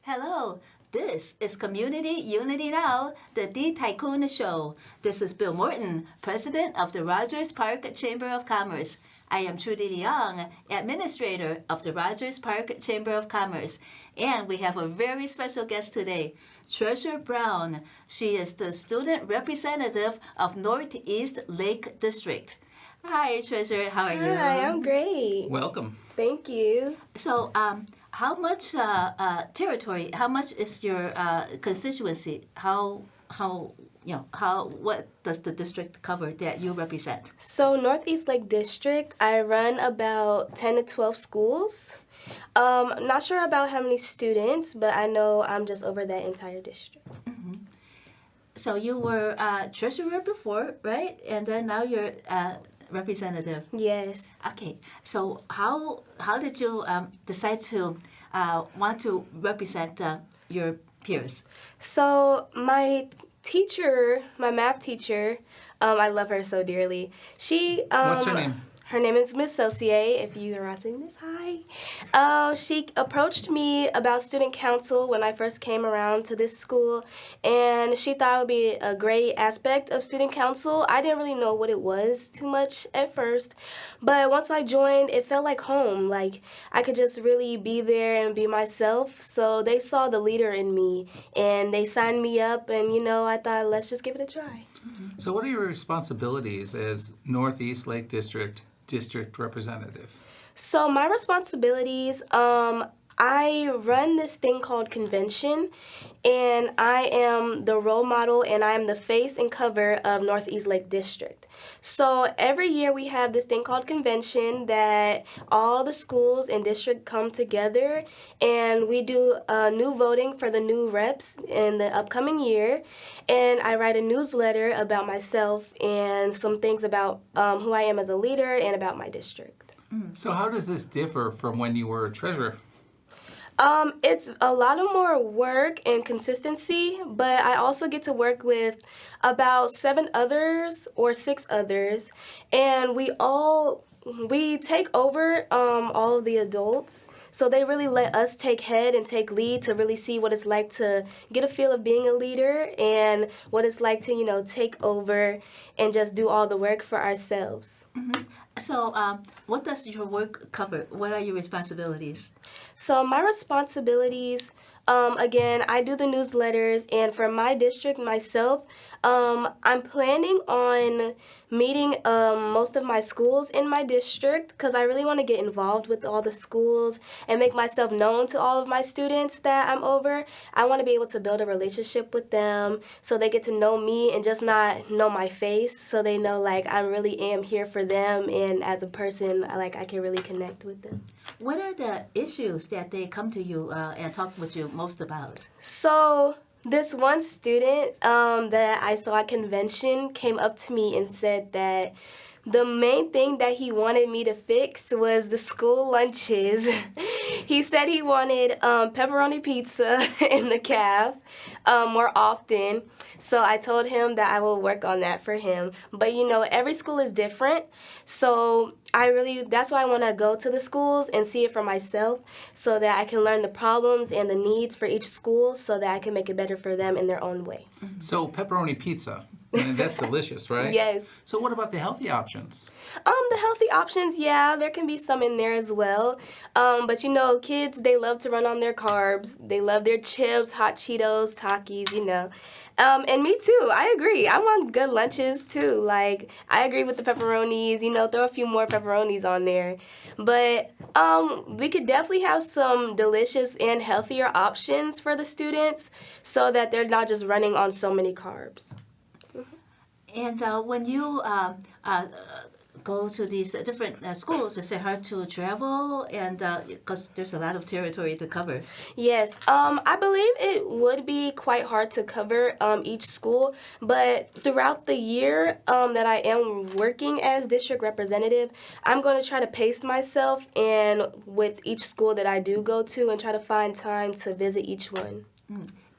Hello, this is Community Unity Now, the D Tycoon Show. This is Bill Morton, President of the Rogers Park Chamber of Commerce. I am Trudy Young, Administrator of the Rogers Park Chamber of Commerce. And we have a very special guest today, Treasure Brown. She is the student representative of Northeast Lake District. Hi, Treasure. How are you? Hi, I'm great. Welcome. Thank you. So, how much territory? How much is your constituency? What does the district cover that you represent? So Northeast Lake District, I run about 10 to 12 schools. Not sure about how many students, but I know I'm just over that entire district. So you were treasurer before, right? And then now you're representative. Yes. Okay. So how did you decide to want to represent your peers? So my teacher, my math teacher, I love her so dearly. She What's her name? Her name is Miss Saucier, if you are watching this, hi. She approached me about student council when I first came around to this school, and she thought it would be a great aspect of student council. I didn't really know what it was too much at first, but once I joined, it felt like home. Like I could just really be there and be myself, so they saw the leader in me, and they signed me up, and I thought, let's just give it a try. So what are your responsibilities as Northeast Lake District representative? So my responsibilities, I run this thing called convention, and I am the role model, and I am the face and cover of Northeast Lake District. So every year we have this thing called convention that all the schools and district come together, and we do new voting for the new reps in the upcoming year, and I write a newsletter about myself and some things about who I am as a leader and about my district. So how does this differ from when you were treasurer? It's a lot of more work and consistency, but I also get to work with about 7 others or 6 others, and we take over all of the adults. So they really let us take head and take lead to really see what it's like to get a feel of being a leader and what it's like to, take over and just do all the work for ourselves. Mm-hmm. So what does your work cover? What are your responsibilities? So my responsibilities, again, I do the newsletters, and for my district myself, I'm planning on meeting most of my schools in my district because I really want to get involved with all the schools and make myself known to all of my students that I'm over. I want to be able to build a relationship with them so they get to know me and just not know my face, so they know I really am here for them, and as a person, I can really connect with them. What are the issues that they come to you and talk with you most about? So this one student that I saw at convention came up to me and said that the main thing that he wanted me to fix was the school lunches. He said he wanted pepperoni pizza in the caf more often. So I told him that I will work on that for him. But every school is different. So that's why I want to go to the schools and see it for myself so that I can learn the problems and the needs for each school so that I can make it better for them in their own way. So pepperoni pizza, and that's delicious, right? Yes. So what about the healthy options? The healthy options, yeah, there can be some in there as well. But kids, they love to run on their carbs. They love their chips, hot Cheetos, Takis, And me too, I agree. I want good lunches too. I agree with the pepperonis, throw a few more pepperonis on there. But we could definitely have some delicious and healthier options for the students so that they're not just running on so many carbs. And when you go to these different schools? Is it hard to travel? And because there's a lot of territory to cover. Yes, I believe it would be quite hard to cover each school, but throughout the year that I am working as district representative, I'm going to try to pace myself and with each school that I do go to and try to find time to visit each one.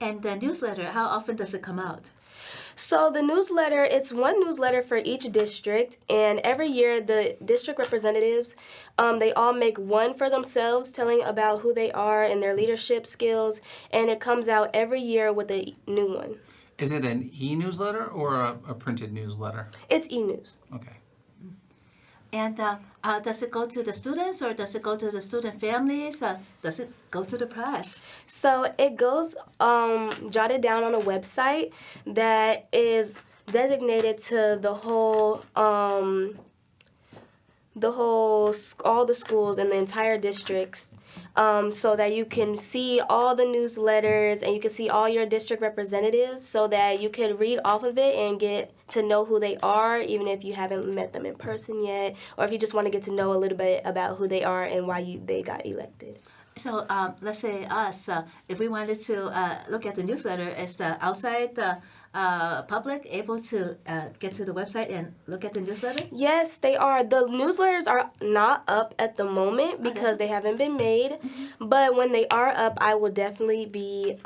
And the newsletter, how often does it come out? So the newsletter, it's one newsletter for each district, and every year the district representatives, they all make one for themselves, telling about who they are and their leadership skills, and it comes out every year with a new one. Is it an e-newsletter or a printed newsletter? It's e-news. Okay. And does it go to the students or does it go to the student families? Does it go to the press? So it goes jotted down on a website that is designated to all the schools in the entire districts, so that you can see all the newsletters and you can see all your district representatives, so that you can read off of it and get to know who they are, even if you haven't met them in person yet, or if you just want to get to know a little bit about who they are and why they got elected. So let's say us, if we wanted to look at the newsletter, is the outside public able to get to the website and look at the newsletter? Yes, they are. The newsletters are not up at the moment because they haven't been made, but when they are up, I will definitely be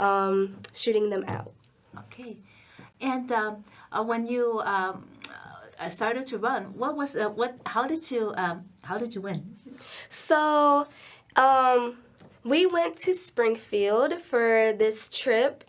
shooting them out. Okay. And when you started to run, what was how did you win? So, we went to Springfield for this trip,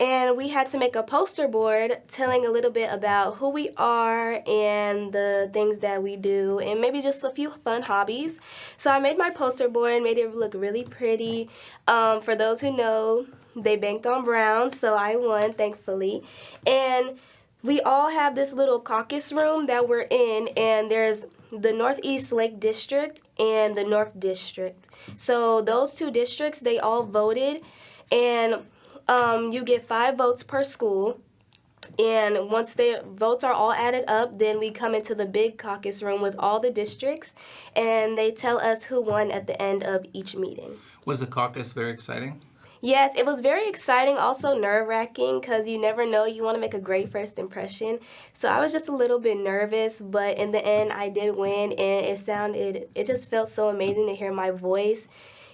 and we had to make a poster board telling a little bit about who we are and the things that we do, and maybe just a few fun hobbies. So I made my poster board and made it look really pretty. For those who know, they banked on Brown, so I won, thankfully. And we all have this little caucus room that we're in, and there's the Northeast Lake District and the North District. So those two districts, they all voted, and you get 5 votes per school. And once the votes are all added up, then we come into the big caucus room with all the districts, and they tell us who won at the end of each meeting. Was the caucus very exciting? Yes, it was very exciting, also nerve-wracking, because you never know, you want to make a great first impression. So I was just a little bit nervous, but in the end, I did win, and it just felt so amazing to hear my voice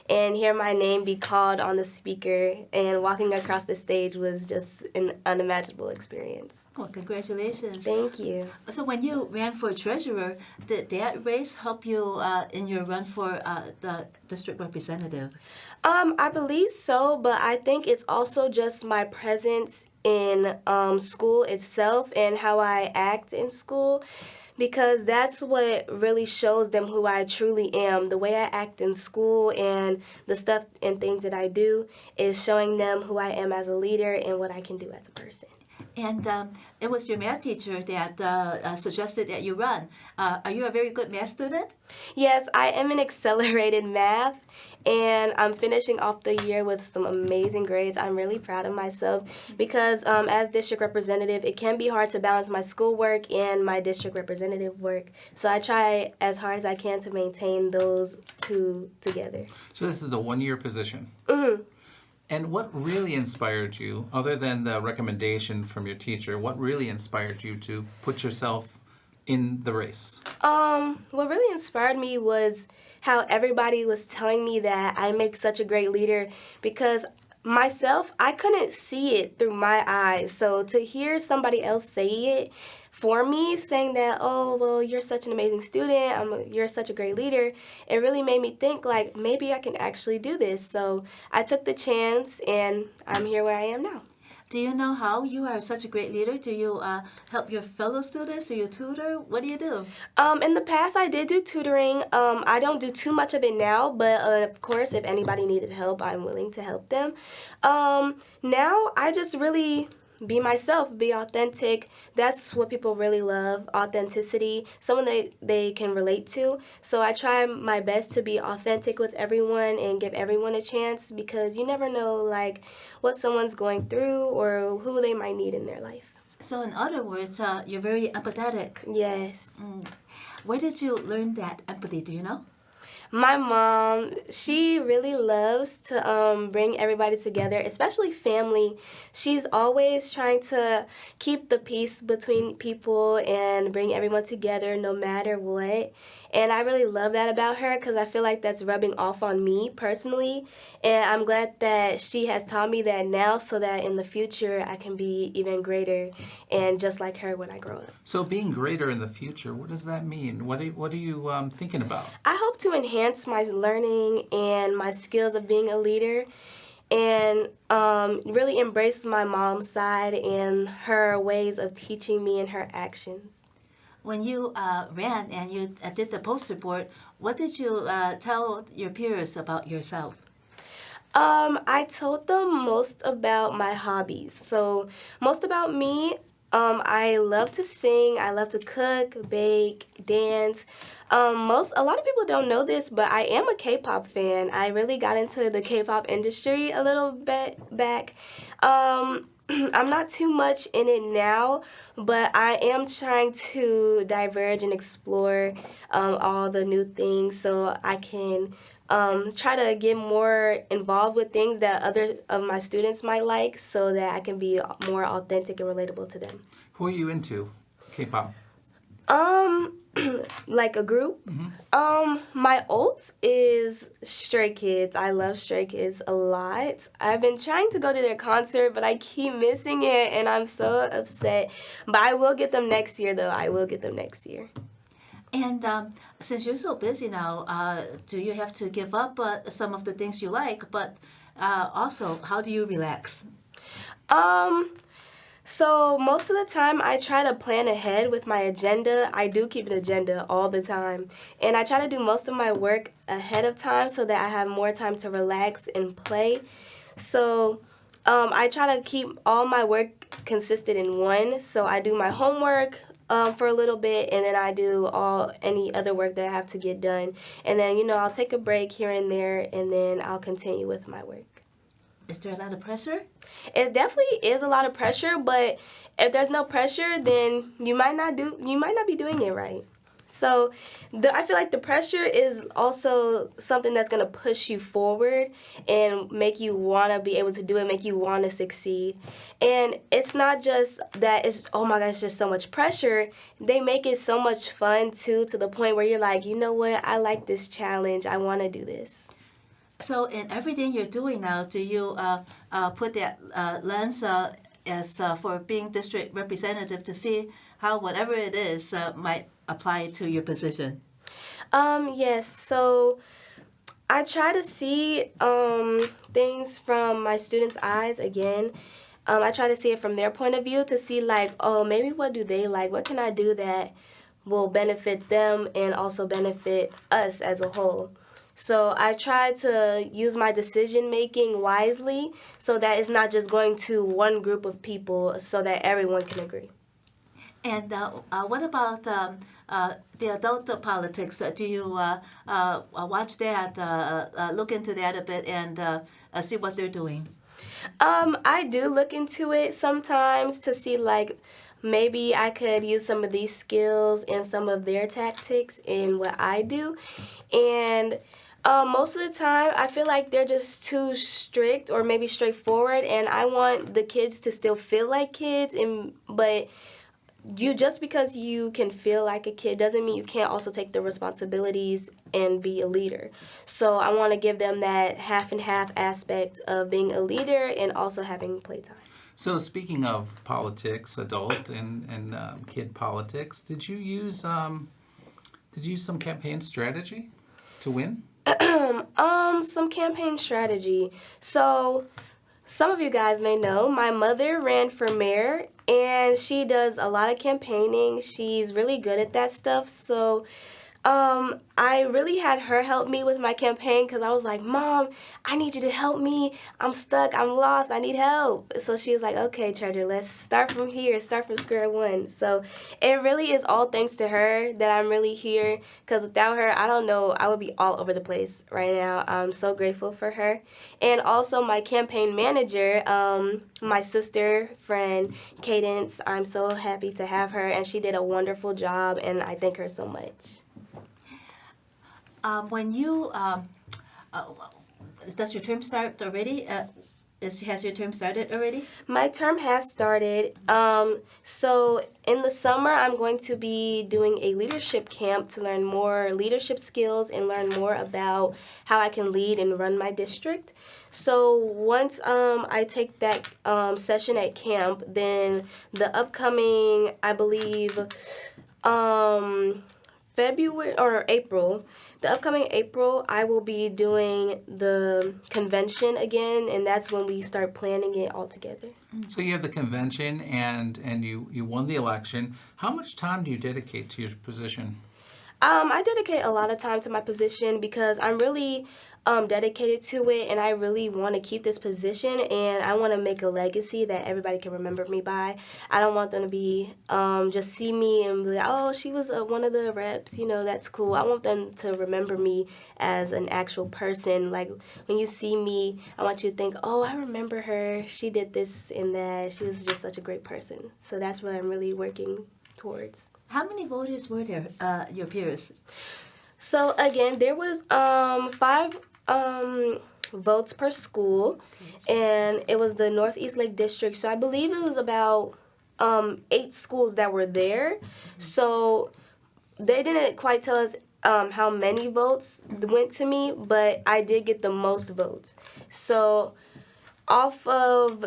and hear my name be called on the speaker, and walking across the stage was just an unimaginable experience. Well, congratulations. Thank you. So when you ran for treasurer, did that race help you in your run for the district representative? I believe so, but I think it's also just my presence in school itself and how I act in school, because that's what really shows them who I truly am. The way I act in school and the stuff and things that I do is showing them who I am as a leader and what I can do as a person. And it was your math teacher that suggested that you run. Are you a very good math student? Yes, I am in accelerated math, and I'm finishing off the year with some amazing grades. I'm really proud of myself because as district representative, it can be hard to balance my schoolwork and my district representative work. So I try as hard as I can to maintain those two together. So this is a one-year position. Mm-hmm. And what really inspired you, other than the recommendation from your teacher, what really inspired you to put yourself in the race? What really inspired me was how everybody was telling me that I make such a great leader, because myself, I couldn't see it through my eyes. So to hear somebody else say it for me, saying that, oh, well, you're such an amazing student, you're such a great leader, it really made me think, like, maybe I can actually do this. So I took the chance, and I'm here where I am now. Do you know how you are such a great leader? Do you help your fellow students? Do you tutor? What do you do? In the past, I did do tutoring. I don't do too much of it now, but of course, if anybody needed help, I'm willing to help them. Now, I just really be myself, be authentic. That's what people really love, authenticity, someone they can relate to. So I try my best to be authentic with everyone and give everyone a chance, because you never know, like, what someone's going through or who they might need in their life. So in other words, you're very empathetic. Yes. Where did you learn that empathy? Do you know? My mom, she really loves to bring everybody together, especially family. She's always trying to keep the peace between people and bring everyone together no matter what. And I really love that about her because I feel like that's rubbing off on me personally. And I'm glad that she has taught me that now so that in the future I can be even greater and just like her when I grow up. So being greater in the future, what does that mean? What are you thinking about? I hope to enhance my learning and my skills of being a leader and really embrace my mom's side and her ways of teaching me and her actions. When you ran and you did the poster board, what did you tell your peers about yourself? I told them most about my hobbies. So most about me, I love to sing, I love to cook, bake, dance. A lot of people don't know this, but I am a K-pop fan. I really got into the K-pop industry a little bit back. I'm not too much in it now, but I am trying to diverge and explore all the new things so I can try to get more involved with things that other of my students might like so that I can be more authentic and relatable to them. Who are you into? K-pop. Like a group. My ult is Stray Kids. I love Stray Kids a lot. I've been trying to go to their concert, but I keep missing it, and I'm so upset. But I will get them next year, though. I will get them next year. And since you're so busy now, do you have to give up some of the things you like? But also, how do you relax? So most of the time I try to plan ahead with my agenda. I do keep an agenda all the time. And I try to do most of my work ahead of time so that I have more time to relax and play. So I try to keep all my work consistent in one. So I do my homework for a little bit, and then I do any other work that I have to get done. And then, I'll take a break here and there, and then I'll continue with my work. Is there a lot of pressure? It definitely is a lot of pressure, but if there's no pressure, then you might not be doing it right. So I feel like the pressure is also something that's going to push you forward and make you want to be able to do it, make you want to succeed. And it's not just that it's, oh my gosh, it's just so much pressure. They make it so much fun, too, to the point where you're like, you know what, I like this challenge. I want to do this. So in everything you're doing now, do you put that lens as for being district representative to see how whatever it is might apply to your position? Yes. So I try to see things from my students' eyes again. I try to see it from their point of view to see like, oh, maybe what do they like? What can I do that will benefit them and also benefit us as a whole? So I try to use my decision-making wisely so that it's not just going to one group of people so that everyone can agree. And what about the adult politics? Do you watch that, look into that a bit, and see what they're doing? I do look into it sometimes to see, like, maybe I could use some of these skills and some of their tactics in what I do. And most of the time, I feel like they're just too strict or maybe straightforward, and I want the kids to still feel like kids, but just because you can feel like a kid doesn't mean you can't also take the responsibilities and be a leader. So I want to give them that half and half aspect of being a leader and also having playtime. So speaking of politics, adult and kid politics, did you use some campaign strategy to win? Some campaign strategy. So some of you guys may know my mother ran for mayor, and she does a lot of campaigning. She's really good at that stuff. So I really had her help me with my campaign because I was like, Mom, I need you to help me. I'm stuck. I'm lost. I need help. So she was like, okay, Treasure, let's start from here. Start from square one. So it really is all thanks to her that I'm really here because without her, I don't know, I would be all over the place right now. I'm so grateful for her. And also my campaign manager, my sister, friend, Cadence, I'm so happy to have her, and she did a wonderful job, and I thank her so much. When you does your term start already? Has your term started already? My term has started. So in the summer, I'm going to be doing a leadership camp to learn more leadership skills and learn more about how I can lead and run my district. So once I take that session at camp, then the upcoming, I believe, February or April, the upcoming April, I will be doing the convention again, and that's when we start planning it all together. So you have the convention and you won the election. How much time do you dedicate to your position? I dedicate a lot of time to my position because I'm really dedicated to it, and I really want to keep this position, and I want to make a legacy that everybody can remember me by. I don't want them to be just see me and be like, oh, she was one of the reps, that's cool. I want them to remember me as an actual person. Like when you see me, I want you to think, oh, I remember her. She did this and that. She was just such a great person. So that's what I'm really working towards. How many voters were there, your peers? So again, there was 5 votes per school, and it was the Northeast Lake District. So I believe it was about 8 schools that were there. So they didn't quite tell us how many votes went to me, but I did get the most votes. So off of,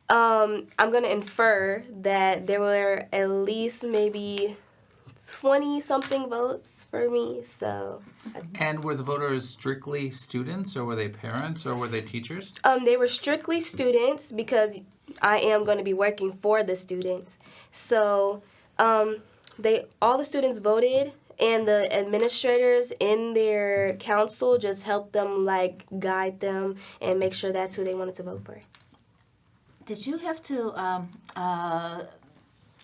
I'm going to infer that there were at least maybe 20-something votes for me, so. And were the voters strictly students, or were they parents, or were they teachers? They were strictly students because I am going to be working for the students. So all the students voted, and the administrators in their council just helped them, guide them and make sure that's who they wanted to vote for. Did you have to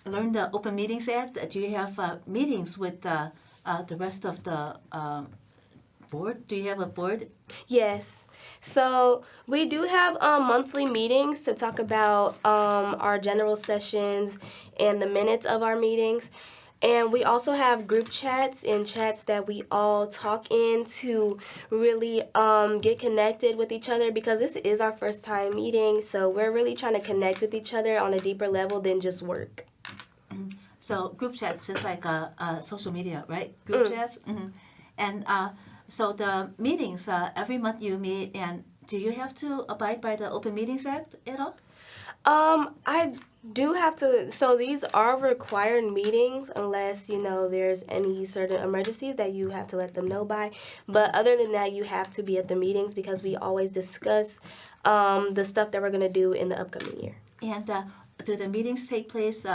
learn the Open Meetings Act? Do you have meetings with the rest of the board? Do you have a board? Yes. So we do have monthly meetings to talk about our general sessions and the minutes of our meetings. And we also have group chats and chats that we all talk in to really get connected with each other, because this is our first time meeting. So we're really trying to connect with each other on a deeper level than just work. So group chats is like a social media, right? Group chats. Mm-hmm. And so the meetings, every month you meet, and do you have to abide by the Open Meetings Act at all? I do have to. So these are required meetings unless, there's any certain emergency that you have to let them know by. But other than that, you have to be at the meetings because we always discuss the stuff that we're going to do in the upcoming year. And do the meetings take place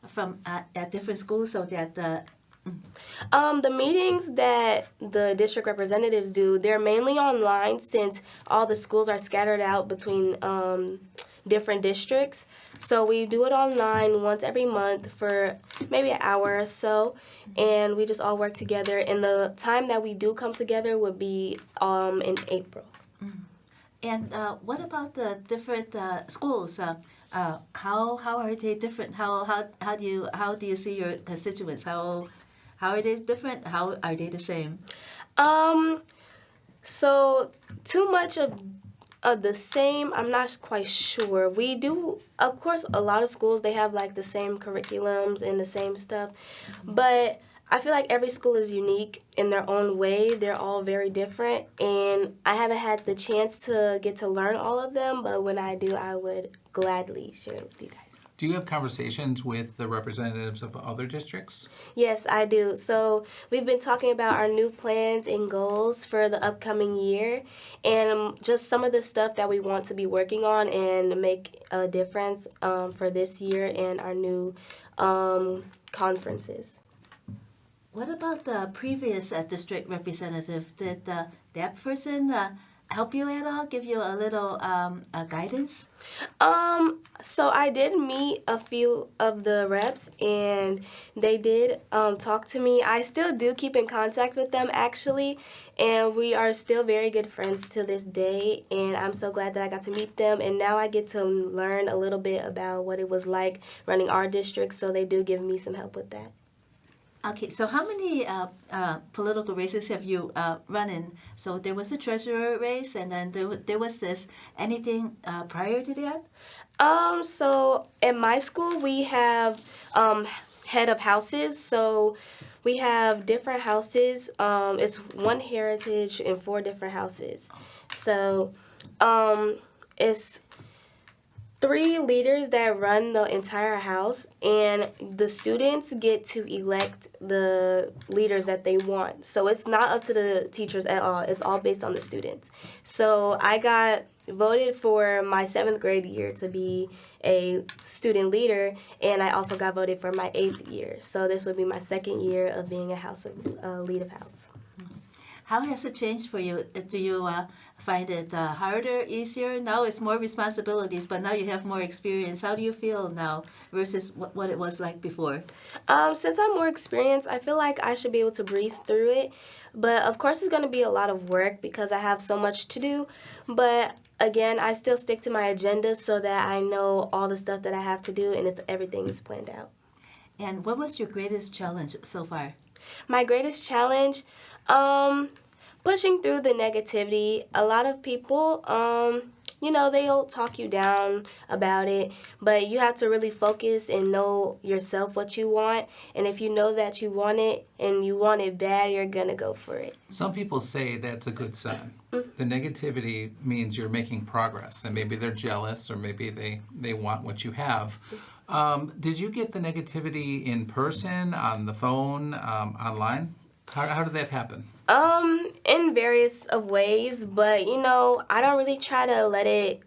from at different schools so that the meetings that the district representatives do, they're mainly online since all the schools are scattered out between different districts. So we do it online once every month for maybe an hour or so, and we just all work together. And the time that we do come together would be in April. And what about the different schools? How are they different? How do you see your constituents? How are they different? How are they the same? So too much of the same, I'm not quite sure. We do, of course, a lot of schools, they have the same curriculums and the same stuff, but I feel like every school is unique in their own way. They're all very different, and I haven't had the chance to get to learn all of them, but when I do, I would gladly share it with you guys. Do you have conversations with the representatives of other districts? Yes, I do. So we've been talking about our new plans and goals for the upcoming year, and just some of the stuff that we want to be working on and make a difference for this year and our new conferences. What about the previous district representative? Did that person help you at all? Give you a little guidance? So I did meet a few of the reps, and they did talk to me. I still do keep in contact with them, actually, and we are still very good friends to this day, and I'm so glad that I got to meet them, and now I get to learn a little bit about what it was like running our district, so they do give me some help with that. Okay, so how many political races have you run in? So there was a treasurer race, and then there was this. Anything prior to that? So at my school, we have head of houses. So we have different houses. It's one heritage and 4 different houses. So it's 3 leaders that run the entire house, and the students get to elect the leaders that they want. So it's not up to the teachers at all. It's all based on the students. So I got voted for my 7th grade year to be a student leader, and I also got voted for my 8th year. So this would be my 2nd year of being a lead of house. How has it changed for you? Do you find it harder, easier? Now it's more responsibilities, but now you have more experience. How do you feel now versus what it was like before? Since I'm more experienced, I feel like I should be able to breeze through it. But of course, it's going to be a lot of work because I have so much to do. But again, I still stick to my agenda so that I know all the stuff that I have to do, and everything is planned out. And what was your greatest challenge so far? My greatest challenge, pushing through the negativity. A lot of people, they'll talk you down about it, but you have to really focus and know yourself what you want. And if you know that you want it and you want it bad, you're going to go for it. Some people say that's a good sign. The negativity means you're making progress, and maybe they're jealous, or maybe they want what you have. Did you get the negativity in person, on the phone, online? How did that happen? In various of ways, but I don't really try to let it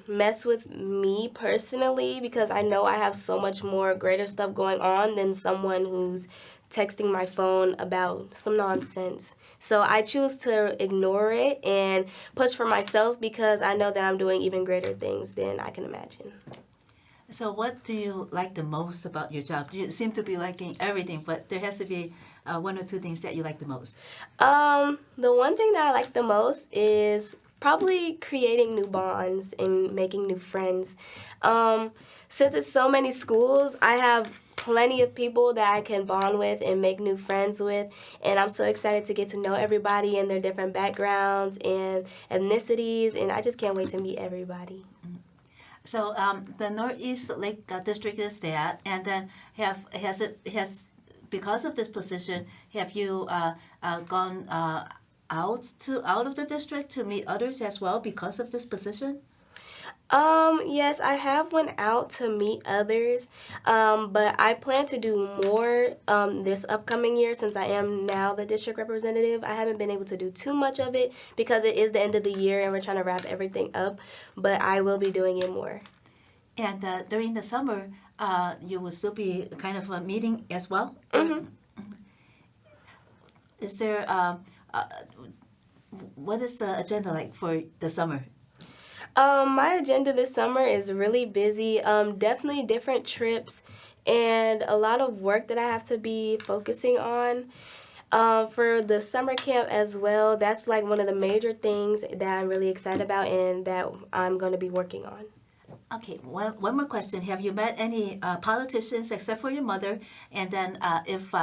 mess with me personally, because I know I have so much more greater stuff going on than someone who's texting my phone about some nonsense. So I choose to ignore it and push for myself, because I know that I'm doing even greater things than I can imagine. So what do you like the most about your job? You seem to be liking everything, but there has to be 1 or 2 things that you like the most. The one thing that I like the most is probably creating new bonds and making new friends. Since it's so many schools, I have plenty of people that I can bond with and make new friends with, and I'm so excited to get to know everybody and their different backgrounds and ethnicities, and I just can't wait to meet everybody. So the Northeast Lake District is that, and then because of this position, have you gone out of the district to meet others as well because of this position? Yes, I have went out to meet others, but I plan to do more this upcoming year since I am now the district representative. I haven't been able to do too much of it because it is the end of the year and we're trying to wrap everything up, but I will be doing it more. And during the summer, you will still be kind of a meeting as well? Mm-hmm. Is there, what is the agenda like for the summer? My agenda this summer is really busy. Definitely different trips and a lot of work that I have to be focusing on. For the summer camp as well, that's like one of the major things that I'm really excited about and that I'm going to be working on. Okay, one more question. Have you met any politicians except for your mother? And then if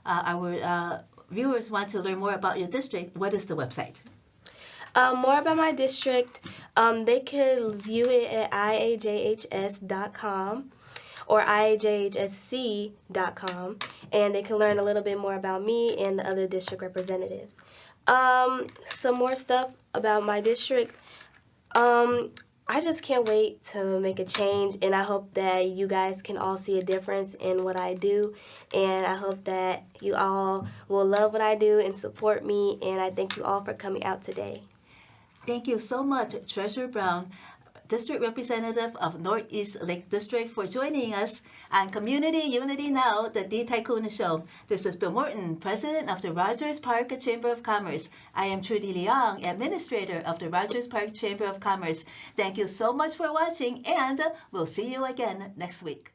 our viewers want to learn more about your district, what is the website? More about my district, they could view it at iajhs.com or iajhsc.com, and they can learn a little bit more about me and the other district representatives. Some more stuff about my district. I just can't wait to make a change, and I hope that you guys can all see a difference in what I do, and I hope that you all will love what I do and support me, and I thank you all for coming out today. Thank you so much, Treasurer Brown, District Representative of Northeast Lake District, for joining us on Community Unity Now, the D. Taikuna Show. This is Bill Morton, President of the Rogers Park Chamber of Commerce. I am Trudy Leong, Administrator of the Rogers Park Chamber of Commerce. Thank you so much for watching, and we'll see you again next week.